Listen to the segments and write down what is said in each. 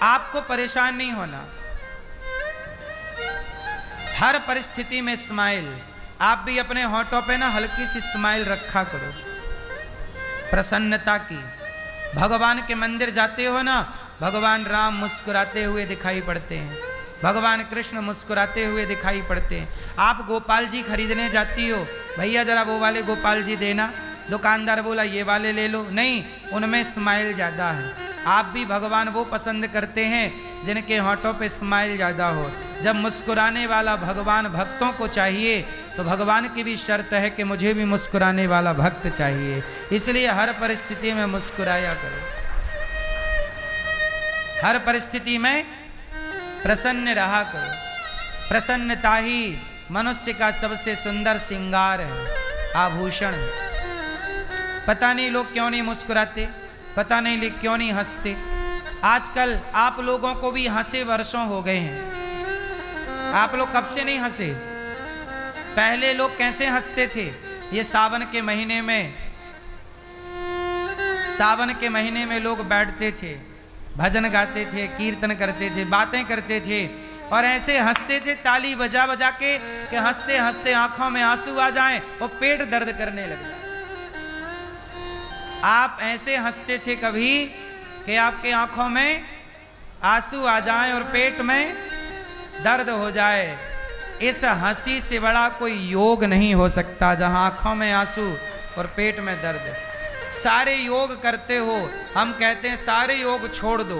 आपको परेशान नहीं होना, हर परिस्थिति में स्माइल। आप भी अपने होठों पे ना हल्की सी स्माइल रखा करो, प्रसन्नता की। भगवान के मंदिर जाते हो ना, भगवान राम मुस्कुराते हुए दिखाई पड़ते हैं, भगवान कृष्ण मुस्कुराते हुए दिखाई पड़ते हैं। आप गोपाल जी खरीदने जाती हो, भैया जरा वो वाले गोपाल जी देना, दुकानदार बोला ये वाले ले लो, नहीं, उनमें स्माइल ज़्यादा है। आप भी भगवान वो पसंद करते हैं जिनके होठों पे स्माइल ज़्यादा हो। जब मुस्कुराने वाला भगवान भक्तों को चाहिए, तो भगवान की भी शर्त है कि मुझे भी मुस्कुराने वाला भक्त चाहिए। इसलिए हर परिस्थिति में मुस्कुराया करो, हर परिस्थिति में प्रसन्न रहा करो। प्रसन्नता ही मनुष्य का सबसे सुंदर श्रृंगार है, आभूषण है। पता नहीं लोग क्यों नहीं मुस्कुराते, पता नहीं लोग क्यों नहीं हंसते। आजकल आप लोगों को भी हंसे वर्षों हो गए हैं, आप लोग कब से नहीं हंसे? पहले लोग कैसे हंसते थे? ये सावन के महीने में, सावन के महीने में लोग बैठते थे, भजन गाते थे, कीर्तन करते थे, बातें करते थे और ऐसे हंसते थे ताली बजा बजा के कि हंसते हंसते आंखों में आंसू आ जाएं और पेट दर्द करने लग जाए। आप ऐसे हंसते थे कभी कि आपके आंखों में आंसू आ जाएं और पेट में दर्द हो जाए। इस हंसी से बड़ा कोई योग नहीं हो सकता जहां आंखों में आंसू और पेट में दर्द। सारे योग करते हो, हम कहते हैं सारे योग छोड़ दो,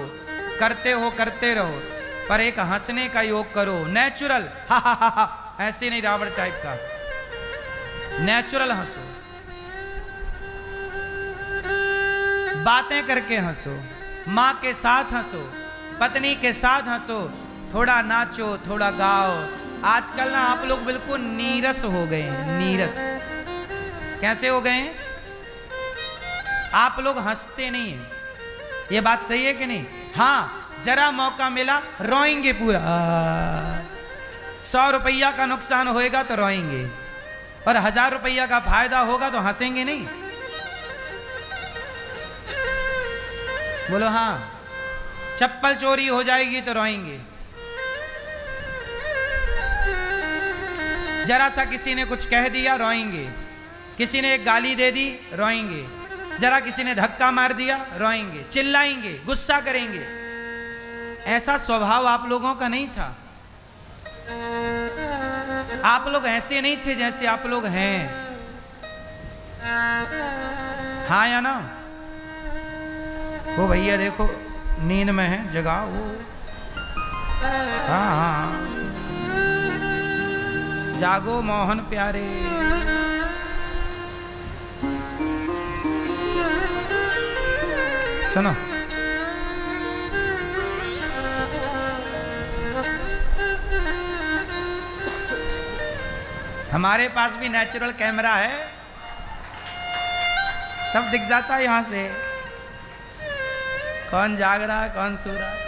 करते हो करते रहो, पर एक हंसने का योग करो, नेचुरल, हा हा हा हा, ऐसे नहीं रावण टाइप का, नेचुरल हंसो, बातें करके हंसो, माँ के साथ हंसो, पत्नी के साथ हंसो, थोड़ा नाचो, थोड़ा गाओ। आजकल ना आप लोग बिल्कुल नीरस हो गए हैं, नीरस। कैसे हो गए हैं? आप लोग हंसते नहीं हैं, ये बात सही है कि नहीं? हाँ, जरा मौका मिला रोएंगे पूरा, 100 रुपया का नुकसान होएगा तो रोएंगे, और 1000 रुपया का फायदा होगा तो हंसेंगे नहीं। बोलो हाँ। चप्पल चोरी हो जाएगी तो रोएंगे, जरा सा किसी ने कुछ कह दिया रोएंगे, किसी ने एक गाली दे दी रोएंगे, जरा किसी ने धक्का मार दिया रोएंगे, चिल्लाएंगे, गुस्सा करेंगे। ऐसा स्वभाव आप लोगों का नहीं था। आप लोग ऐसे नहीं थे जैसे आप लोग हैं। हाँ या ना? वो भैया देखो नींद में है, जगाओ वो। हाँ हाँ, जागो मोहन प्यारे। सुनो, हमारे पास भी नेचुरल कैमरा है, सब दिख जाता है यहां से, कौन जाग रहा है कौन सो रहा है।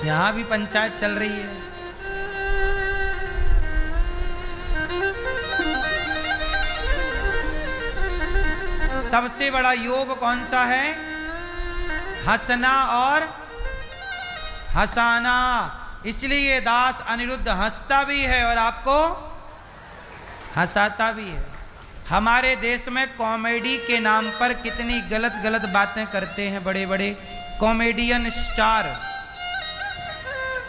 यहां भी पंचायत चल रही है। सबसे बड़ा योग कौन सा है? हंसना और हंसाना। इसलिए दास अनिरुद्ध हंसता भी है और आपको हंसाता भी है। हमारे देश में कॉमेडी के नाम पर कितनी गलत गलत बातें करते हैं बड़े बड़े कॉमेडियन स्टार,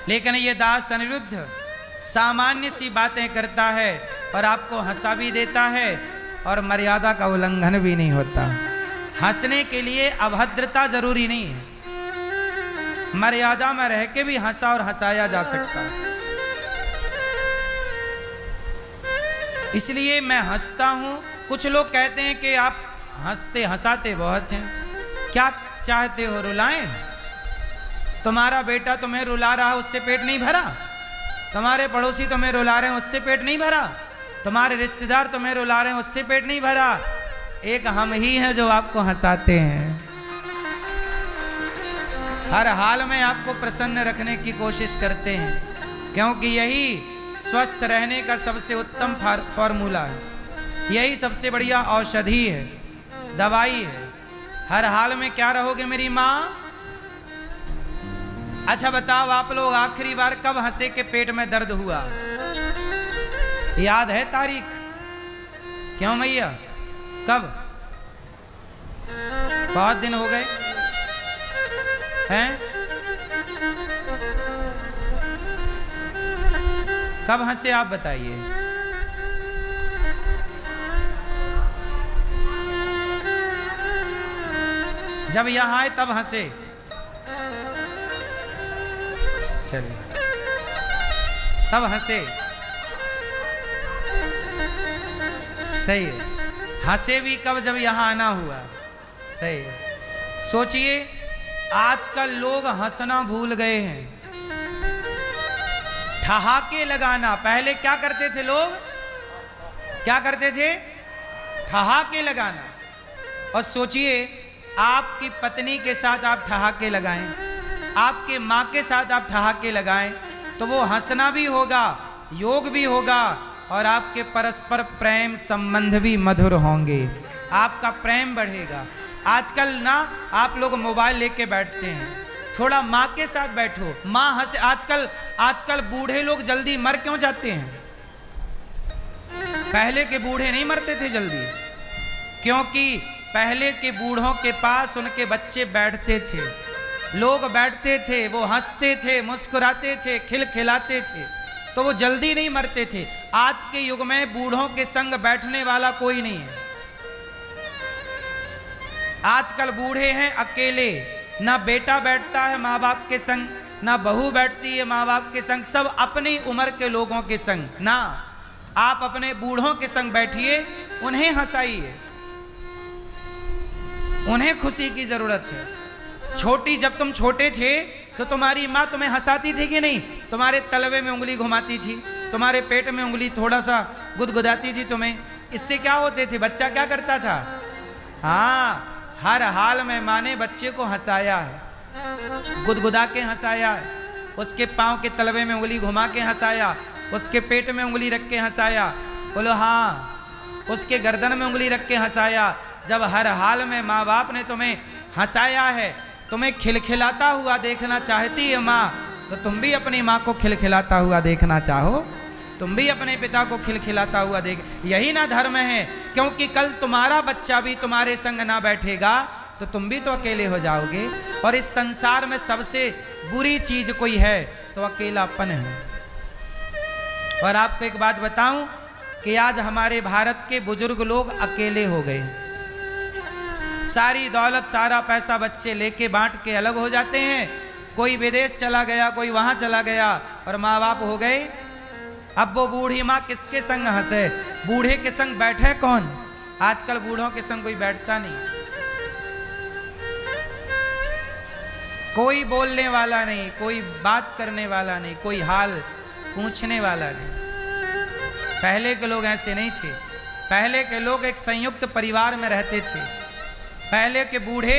लेकिन ये दास अनिरुद्ध सामान्य सी बातें करता है और आपको हंसा भी देता है और मर्यादा का उल्लंघन भी नहीं होता। हंसने के लिए अभद्रता जरूरी नहीं है, मर्यादा में रह के भी हंसा और हंसाया जा सकता है। इसलिए मैं हंसता हूं। कुछ लोग कहते हैं कि आप हंसते हंसाते बहुत हैं, क्या चाहते हो रुलाएं? तुम्हारा बेटा तुम्हें रुला रहा है, उससे पेट नहीं भरा? तुम्हारे पड़ोसी तुम्हें रुला रहे हैं, उससे पेट नहीं भरा? तुम्हारे रिश्तेदार तुम्हें रुला रहे हैं, उससे पेट नहीं भरा? एक हम ही हैं जो आपको हंसाते हैं। हर हाल में आपको प्रसन्न रखने की कोशिश करते हैं, क्योंकि यही स्वस्थ रहने का सबसे उत्तम फॉर्मूला है, यही सबसे बढ़िया औषधि है, दवाई है। हर हाल में क्या रहोगे मेरी माँ? अच्छा बताओ आप लोग आखिरी बार कब हंसे के पेट में दर्द हुआ? याद है तारीख? क्यों भैया, कब? बहुत दिन हो गए हैं? कब हंसे आप बताइए? जब यहां आए तब हंसे। चलिए, तब हंसे, सही है। हंसे भी कब? जब यहां आना हुआ, सही है। सोचिए, आजकल लोग हंसना भूल गए हैं, ठहाके लगाना। पहले क्या करते थे लोग? क्या करते थे? ठहाके लगाना। और सोचिए, आपकी पत्नी के साथ आप ठहाके लगाएं, आपके माँ के साथ आप ठहाके लगाएं, तो वो हंसना भी होगा, योग भी होगा, और आपके परस्पर प्रेम संबंध भी मधुर होंगे, आपका प्रेम बढ़ेगा। आजकल ना आप लोग मोबाइल लेके बैठते हैं, थोड़ा माँ के साथ बैठो, माँ हंसे। आजकल बूढ़े लोग जल्दी मर क्यों जाते हैं? पहले के बूढ़े नहीं मरते थे जल्दी, क्योंकि पहले के बूढ़ों के पास उनके बच्चे बैठते थे, लोग बैठते थे, वो हंसते थे, मुस्कुराते थे, खिलखिलाते थे, तो वो जल्दी नहीं मरते थे। आज के युग में बूढ़ों के संग बैठने वाला कोई नहीं है। आजकल बूढ़े हैं अकेले, ना बेटा बैठता है माँ बाप के संग, ना बहू बैठती है माँ बाप के संग, सब अपनी उम्र के लोगों के संग। ना, आप अपने बूढ़ों के संग बैठिए, उन्हें हंसाइए, उन्हें खुशी की जरूरत है। जब तुम छोटे थे तो तुम्हारी माँ तुम्हें हंसाती थी कि नहीं? तुम्हारे तलवे में उंगली घुमाती थी, तुम्हारे पेट में उंगली थोड़ा सा गुदगुदाती थी तुम्हें। इससे क्या होते थे? बच्चा क्या करता था? हाँ, हर हाल में माँ ने बच्चे को हंसाया है, गुदगुदा के हंसाया है, उसके पाँव के तलवे में उंगली घुमा के हंसाया, उसके पेट में उंगली रख के हंसाया, बोलो हाँ, उसके गर्दन में उंगली रख के हंसाया। जब हर हाल में माँ बाप ने तुम्हें हंसाया है, तुम्हें खिलखिलाता हुआ देखना चाहती है माँ, तो तुम भी अपनी माँ को खिलखिलाता हुआ देखना चाहो, तुम भी अपने पिता को खिलखिलाता हुआ देख। यही ना धर्म है, क्योंकि कल तुम्हारा बच्चा भी तुम्हारे संग ना बैठेगा तो तुम भी तो अकेले हो जाओगे। और इस संसार में सबसे बुरी चीज कोई है तो अकेलापन है। और आपको एक बात बताऊं कि आज हमारे भारत के बुजुर्ग लोग अकेले हो गए। सारी दौलत, सारा पैसा बच्चे लेके बांट के अलग हो जाते हैं, कोई विदेश चला गया, कोई वहां चला गया, और माँ बाप हो गए। अब वो बूढ़ी माँ किसके संग हंसे? बूढ़े के संग बैठे कौन? आजकल बूढ़ों के संग कोई बैठता नहीं, कोई बोलने वाला नहीं, कोई बात करने वाला नहीं, कोई हाल पूछने वाला नहीं। पहले के लोग ऐसे नहीं थे। पहले के लोग एक संयुक्त परिवार में रहते थे। पहले के बूढ़े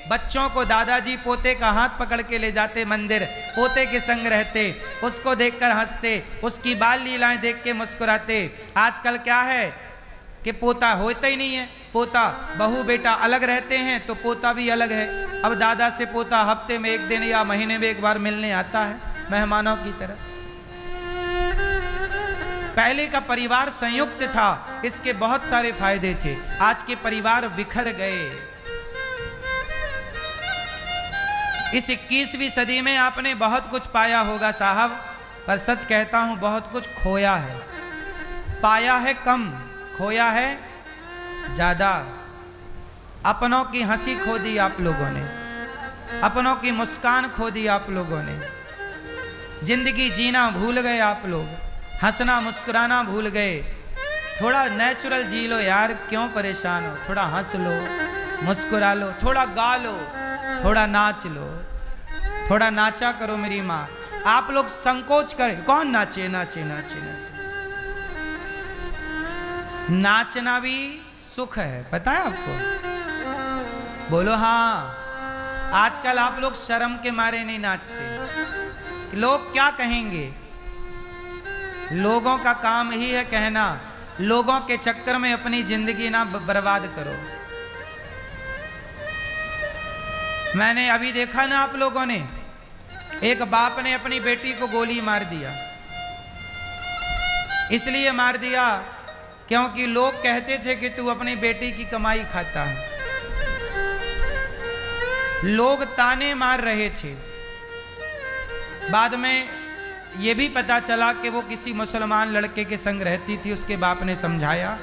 बच्चों को, दादाजी पोते का हाथ पकड़ के ले जाते मंदिर, पोते के संग रहते, उसको देखकर हंसते, उसकी बाल लीलाएं देख के मुस्कुराते। आजकल क्या है कि पोता होता ही नहीं है, पोता बहू बेटा अलग रहते हैं तो पोता भी अलग है। अब दादा से पोता हफ्ते में एक दिन या महीने में एक बार मिलने आता है, मेहमानों की तरह। पहले का परिवार संयुक्त था, इसके बहुत सारे फायदे थे। आज के परिवार बिखर गए। इस 21वीं सदी में आपने बहुत कुछ पाया होगा साहब, पर सच कहता हूं बहुत कुछ खोया है। पाया है कम, खोया है ज्यादा। अपनों की हंसी खो दी आप लोगों ने, अपनों की मुस्कान खो दी आप लोगों ने, जिंदगी जीना भूल गए आप लोग, हंसना मुस्कुराना भूल गए। थोड़ा नेचुरल जी लो यार, क्यों परेशान हो? थोड़ा हंस लो, मुस्कुरा लो, थोड़ा गा लो, थोड़ा नाच लो, थोड़ा नाचा करो मेरी माँ। आप लोग संकोच करें, कौन नाचे? नाचे नाचे नाचे। नाचना भी सुख है, पता है आपको? बोलो हाँ। आजकल आप लोग शर्म के मारे नहीं नाचते, लोग क्या कहेंगे। लोगों का काम ही है कहना, लोगों के चक्कर में अपनी जिंदगी ना बर्बाद करो। मैंने अभी देखा ना आप लोगों ने, एक बाप ने अपनी बेटी को गोली मार दिया। इसलिए मार दिया क्योंकि लोग कहते थे कि तू अपनी बेटी की कमाई खाता है। लोग ताने मार रहे थे। बाद में यह भी पता चला कि वो किसी मुसलमान लड़के के संग रहती थी। उसके बाप ने समझाया,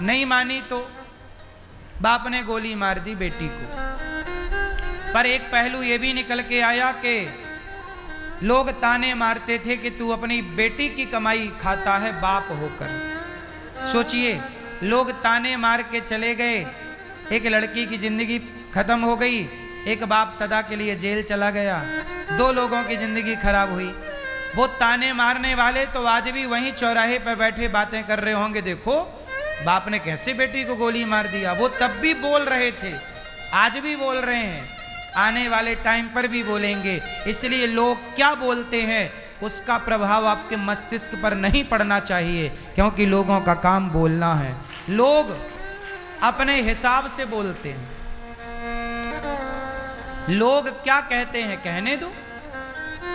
नहीं मानी तो बाप ने गोली मार दी बेटी को। पर एक पहलू यह भी निकल के आया कि लोग ताने मारते थे कि तू अपनी बेटी की कमाई खाता है बाप होकर। सोचिए, लोग ताने मार के चले गए, एक लड़की की जिंदगी खत्म हो गई, एक बाप सदा के लिए जेल चला गया, दो लोगों की जिंदगी खराब हुई। वो ताने मारने वाले तो आज भी वहीं चौराहे पर बैठे बातें कर रहे होंगे, देखो बाप ने कैसे बेटी को गोली मार दिया। वो तब भी बोल रहे थे, आज भी बोल रहे हैं, आने वाले टाइम पर भी बोलेंगे। इसलिए लोग क्या बोलते हैं उसका प्रभाव आपके मस्तिष्क पर नहीं पड़ना चाहिए, क्योंकि लोगों का काम बोलना है। लोग अपने हिसाब से बोलते हैं। लोग क्या कहते हैं कहने दो,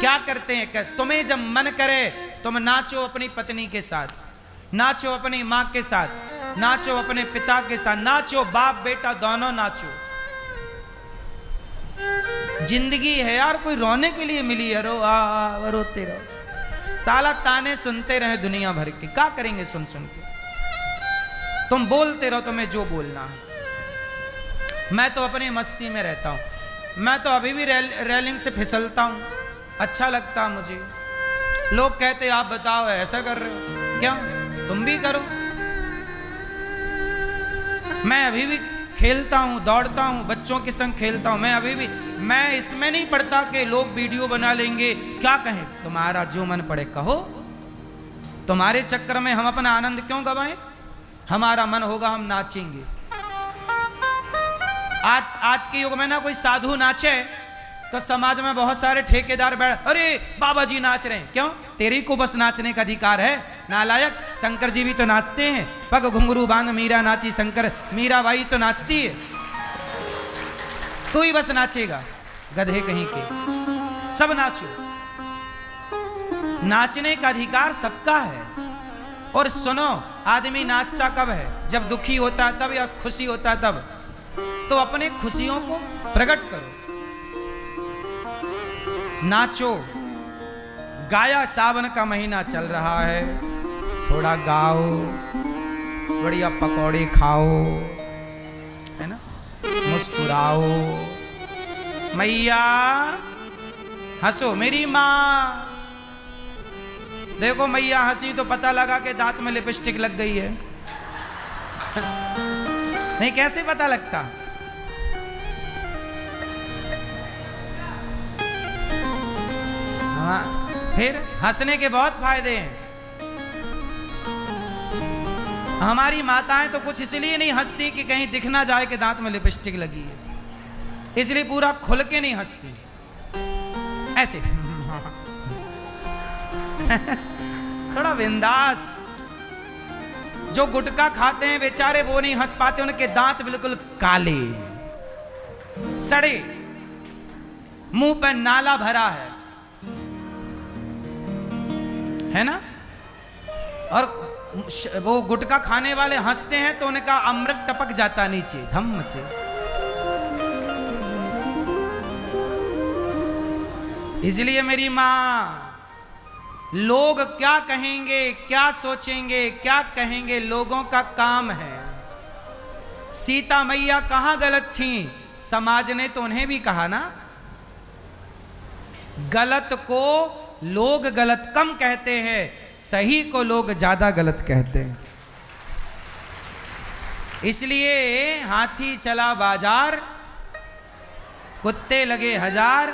क्या करते हैं तुम्हें जब मन करे तुम नाचो अपनी पत्नी के साथ, नाचो अपनी माँ के साथ, नाचो अपने पिता के साथ, नाचो बाप बेटा दोनों नाचो। जिंदगी है यार, कोई रोने के लिए मिली है, रो रोते रहो। साला ताने सुनते रहे दुनिया भर के, क्या करेंगे सुन सुन के। तुम बोलते रहो तुम्हें जो बोलना है। मैं तो अपनी मस्ती में रहता हूं। मैं तो अभी भी रेलिंग से फिसलता हूं, अच्छा लगता मुझे। लोग कहते आप बताओ ऐसा कर रहे हो क्या, तुम भी करो। मैं अभी भी खेलता हूं, दौड़ता हूं, बच्चों के संग खेलता हूं। मैं अभी भी, मैं इसमें नहीं पड़ता कि लोग वीडियो बना लेंगे, क्या कहें। तुम्हारा जो मन पड़े कहो, तुम्हारे चक्कर में हम अपना आनंद क्यों गवाएं। हमारा मन होगा हम नाचेंगे। आज के युग में ना कोई साधु नाचे तो समाज में बहुत सारे ठेकेदार बैठ, अरे बाबा जी नाच रहे हैं, क्यों, तेरी को बस नाचने का अधिकार है नालायक। शंकर जी भी तो नाचते हैं, पग घुंघरू बांध मीरा नाची शंकर, मीरा बाई तो नाचती है, तू ही बस नाचेगा, गधे कहीं के। सब नाचो, नाचने का अधिकार सबका है। और सुनो, आदमी नाचता कब है, जब दुखी होता है तब, या खुशी होता है तब। तो अपने खुशियों को प्रकट करो, नाचो। गाया, सावन का महीना चल रहा है, थोड़ा गाओ, बढ़िया पकौड़े खाओ, है ना, मुस्कुराओ। मैया हंसो मेरी माँ। देखो मैया हंसी तो पता लगा कि दांत में लिपस्टिक लग गई है। नहीं, कैसे पता लगता। हाँ, फिर हंसने के बहुत फायदे हैं। हमारी माताएं तो कुछ इसलिए नहीं हंसती कि कहीं दिख ना जाए कि दांत में लिपस्टिक लगी है, इसलिए पूरा खुल के नहीं हंसती, ऐसे थोड़ा बिंदास। जो गुटखा खाते हैं बेचारे वो नहीं हंस पाते, उनके दांत बिल्कुल काले सड़े, मुंह पर नाला भरा है ना। और वो गुटखा खाने वाले हंसते हैं तो उनका अमृत टपक जाता नीचे धम्म से। इसलिए मेरी मां, लोग क्या कहेंगे, क्या सोचेंगे, क्या कहेंगे, लोगों का काम है। सीता मैया कहां गलत थी, समाज ने तो उन्हें भी कहा ना। गलत को लोग गलत कम कहते हैं, सही को लोग ज्यादा गलत कहते हैं। इसलिए हाथी चला बाजार, कुत्ते लगे हजार।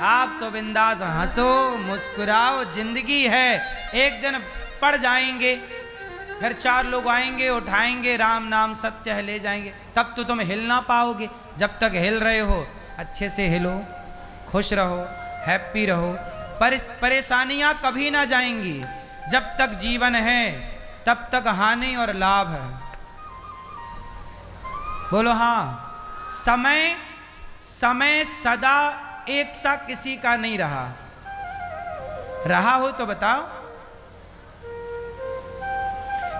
आप तो बिंदास हंसो, मुस्कुराओ, जिंदगी है, एक दिन पड़ जाएंगे, फिर चार लोग आएंगे, उठाएंगे, राम नाम सत्य है, ले जाएंगे, तब तो तुम हिल ना पाओगे। जब तक हिल रहे हो अच्छे से हिलो, खुश रहो, हैप्पी रहो। परेशानियां कभी ना जाएंगी। जब तक जीवन है तब तक हानि और लाभ है। बोलो हाँ। समय समय सदा एक सा किसी का नहीं रहा। रहा हो तो बताओ।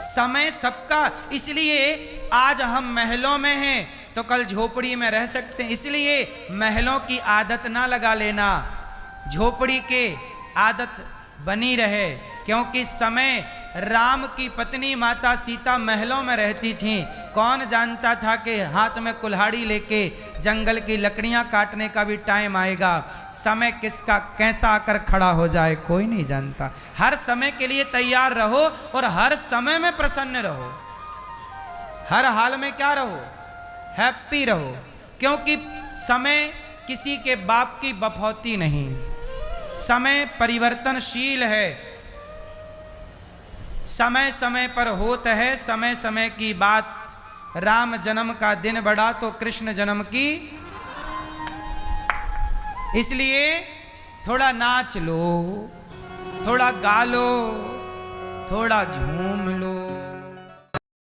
समय सबका, इसलिए आज हम महलों में हैं तो कल झोपड़ी में रह सकते हैं। इसलिए महलों की आदत ना लगा लेना, झोपड़ी के आदत बनी रहे। क्योंकि समय, राम की पत्नी माता सीता महलों में रहती थी। कौन जानता था कि हाथ में कुल्हाड़ी लेके जंगल की लकड़ियां काटने का भी टाइम आएगा। समय किसका कैसा आकर खड़ा हो जाए कोई नहीं जानता। हर समय के लिए तैयार रहो और हर समय में प्रसन्न रहो। हर हाल में क्या रहो, हैप्पी रहो। क्योंकि समय किसी के बाप की बफौती नहीं। समय परिवर्तनशील है, समय समय पर होता है समय समय की बात। राम जन्म का दिन बढ़ा तो कृष्ण जन्म की, इसलिए थोड़ा नाच लो, थोड़ा गा लो, थोड़ा झूम